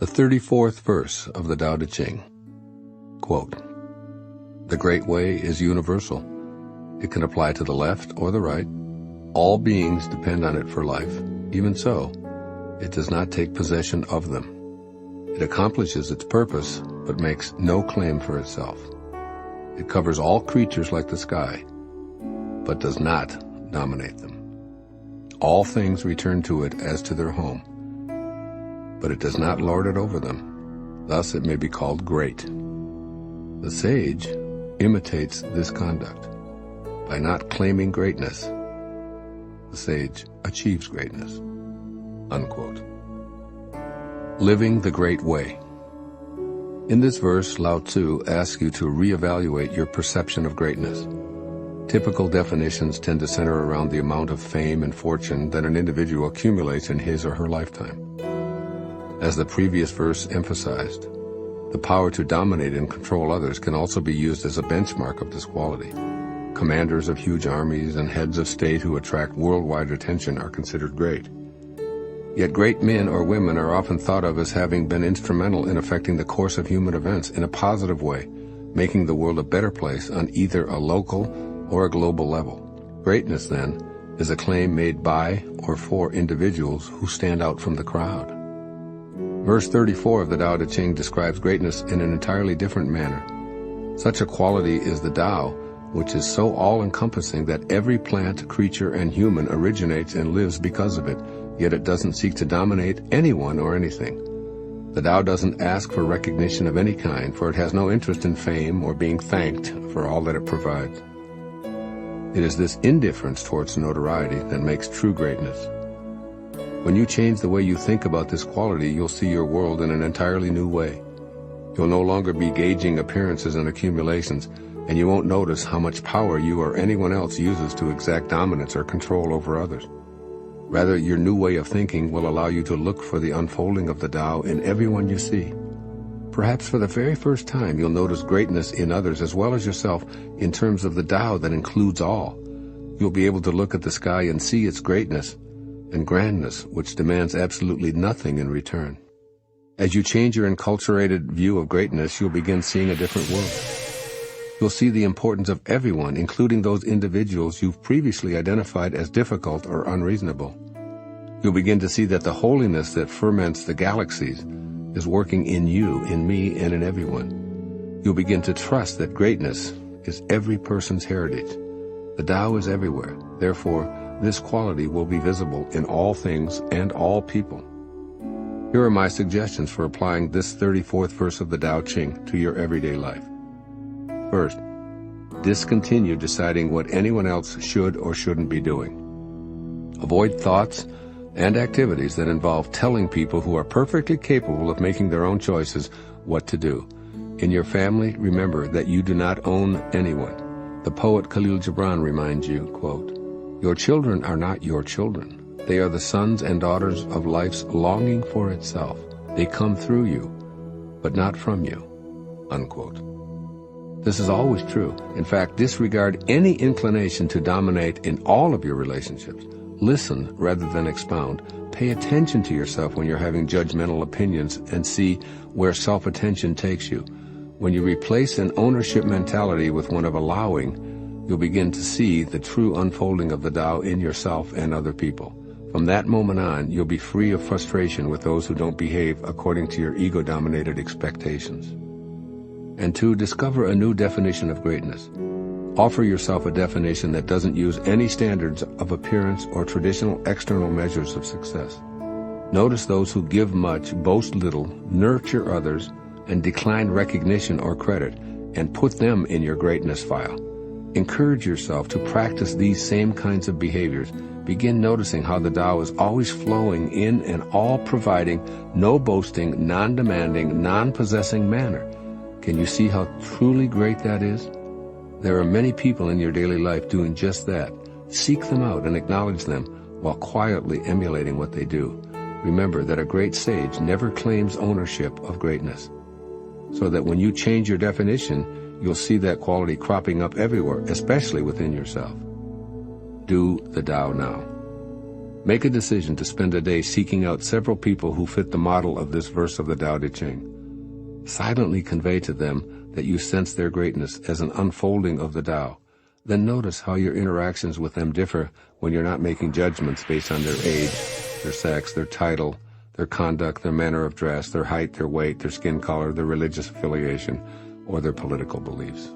The 34th verse of the Tao Te Ching. Quote, "The great way is universal. It can apply to the left or the right. All beings depend on it for life. Even so, it does not take possession of them. It accomplishes its purpose, but makes no claim for itself. It covers all creatures like the sky, but does not dominate them. All things return to it as to their home, but it does not lord it over them. Thus it may be called great. The sage imitates this conduct. By not claiming greatness, the sage achieves greatness." Unquote. Living the Great Way. In this verse, Lao Tzu asks you to reevaluate your perception of greatness. Typical definitions tend to center around the amount of fame and fortune that an individual accumulates in his or her lifetime. As the previous verse emphasized, the power to dominate and control others can also be used as a benchmark of this quality. Commanders of huge armies and heads of state who attract worldwide attention are considered great. Yet great men or women are often thought of as having been instrumental in affecting the course of human events in a positive way, making the world a better place on either a local or a global level. Greatness, then, is a claim made by or for individuals who stand out from the crowd. Verse 34 of the Tao Te Ching describes greatness in an entirely different manner. Such a quality is the Tao, which is so all-encompassing that every plant, creature, and human originates and lives because of it, yet it doesn't seek to dominate anyone or anything. The Tao doesn't ask for recognition of any kind, for it has no interest in fame or being thanked for all that it provides. It is this indifference towards notoriety that makes true greatness. When you change the way you think about this quality, you'll see your world in an entirely new way. You'll no longer be gauging appearances and accumulations, and you won't notice how much power you or anyone else uses to exact dominance or control over others. Rather, your new way of thinking will allow you to look for the unfolding of the Tao in everyone you see. Perhaps for the very first time, you'll notice greatness in others as well as yourself in terms of the Tao that includes all. You'll be able to look at the sky and see its greatness and grandness, which demands absolutely nothing in return. As you change your enculturated view of greatness, you'll begin seeing a different world. You'll see the importance of everyone, including those individuals you've previously identified as difficult or unreasonable. You'll begin to see that the holiness that ferments the galaxies is working in you, in me, and in everyone. You'll begin to trust that greatness is every person's heritage. The Tao is everywhere. Therefore, this quality will be visible in all things and all people. Here are my suggestions for applying this 34th verse of the Tao Te Ching to your everyday life. First, discontinue deciding what anyone else should or shouldn't be doing. Avoid thoughts and activities that involve telling people who are perfectly capable of making their own choices what to do. In your family, remember that you do not own anyone. The poet Khalil Gibran reminds you, quote, "Your children are not your children. They are the sons and daughters of life's longing for itself. They come through you, but not from you." Unquote. This is always true. In fact, disregard any inclination to dominate in all of your relationships. Listen rather than expound. Pay attention to yourself when you're having judgmental opinions and see where self-attention takes you. When you replace an ownership mentality with one of allowing, you'll begin to see the true unfolding of the Tao in yourself and other people. From that moment on, you'll be free of frustration with those who don't behave according to your ego-dominated expectations. And two, discover a new definition of greatness. Offer yourself a definition that doesn't use any standards of appearance or traditional external measures of success. Notice those who give much, boast little, nurture others, and decline recognition or credit, and put them in your greatness file. Encourage yourself to practice these same kinds of behaviors. Begin noticing how the Tao is always flowing in an all-providing, no-boasting, non-demanding, non-possessing manner. Can you see how truly great that is? There are many people in your daily life doing just that. Seek them out and acknowledge them while quietly emulating what they do. Remember that a great sage never claims ownership of greatness. So that when you change your definition, you'll see that quality cropping up everywhere, especially within yourself. Do the Tao now. Make a decision to spend a day seeking out several people who fit the model of this verse of the Tao Te Ching. Silently convey to them that you sense their greatness as an unfolding of the Tao. Then notice how your interactions with them differ when you're not making judgments based on their age, their sex, their title, their conduct, their manner of dress, their height, their weight, their skin color, their religious affiliation, or their political beliefs.